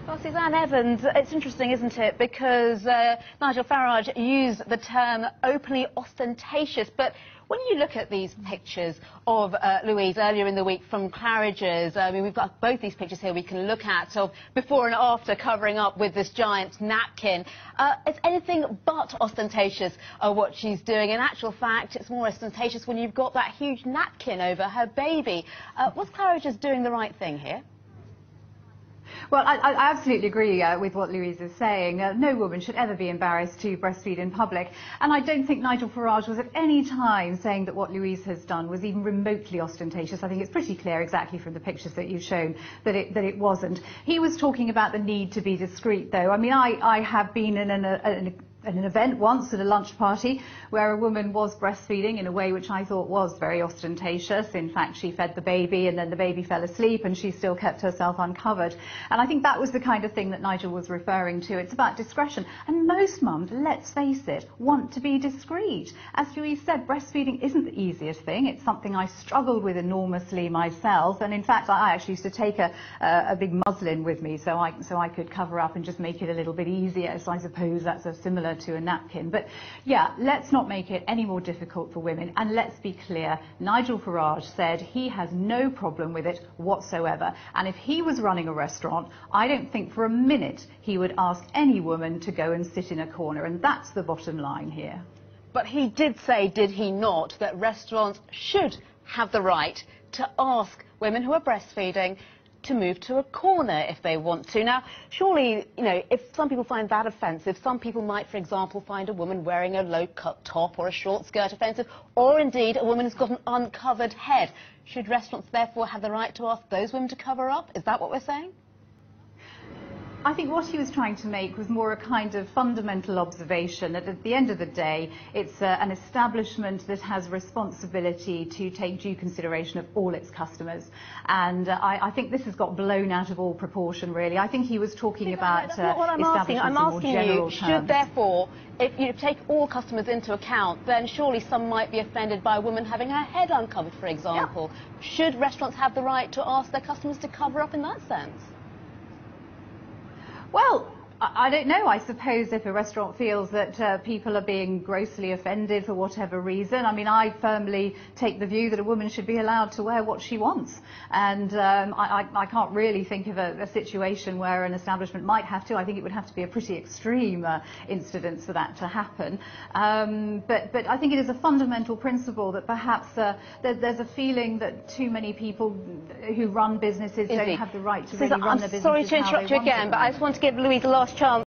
Well, Suzanne Evans, it's interesting, isn't it? Because Nigel Farage used the term openly ostentatious, but when you look at these pictures of Louise earlier in the week from Claridge's, I mean, we've got both these pictures here we can look at of before and after covering up with this giant napkin. It's anything but ostentatious what she's doing. In actual fact, it's more ostentatious when you've got that huge napkin over her baby. Was Claridge's doing the right thing here? Well, I absolutely agree with what Louise is saying. No woman should ever be embarrassed to breastfeed in public. And I don't think Nigel Farage was at any time saying that what Louise has done was even remotely ostentatious. I think it's pretty clear exactly from the pictures that you've shown that it wasn't. He was talking about the need to be discreet, though. I mean, I have been in an event once at a lunch party where a woman was breastfeeding in a way which I thought was very ostentatious. In fact, she fed the baby and then the baby fell asleep and she still kept herself uncovered. And I think that was the kind of thing that Nigel was referring to. It's about discretion. And most mums, let's face it, want to be discreet. As Louise said, breastfeeding isn't the easiest thing. It's something I struggled with enormously myself. And in fact, I actually used to take a big muslin with me so I could cover up and just make it a little bit easier. So I suppose that's a similar to a napkin. But yeah, let's not make it any more difficult for women, and let's be clear, Nigel Farage said he has no problem with it whatsoever, and if he was running a restaurant, I don't think for a minute he would ask any woman to go and sit in a corner, and that's the bottom line here. But he did say, did he not, that restaurants should have the right to ask women who are breastfeeding to move to a corner if they want to. Now, surely, you know, if some people find that offensive, some people might, for example, find a woman wearing a low-cut top or a short skirt offensive, or indeed a woman who's got an uncovered head. Should restaurants therefore have the right to ask those women to cover up? Is that what we're saying? I think what he was trying to make was more a kind of fundamental observation that at the end of the day, it's an establishment that has responsibility to take due consideration of all its customers. And I think this has got blown out of all proportion, really. I think he was talking about establishments in more general terms. Should therefore, if you take all customers into account, then surely some might be offended by a woman having her head uncovered, for example. Yeah. Should restaurants have the right to ask their customers to cover up in that sense? Well, I don't know. I suppose if a restaurant feels that people are being grossly offended for whatever reason, I mean, I firmly take the view that a woman should be allowed to wear what she wants. And I can't really think of a situation where an establishment might have to. I think it would have to be a pretty extreme incident for that to happen. But I think it is a fundamental principle that perhaps there's a feeling that too many people who run businesses don't have the right to really run their businesses. I'm sorry to interrupt you again, but I just want to give Louise the last chance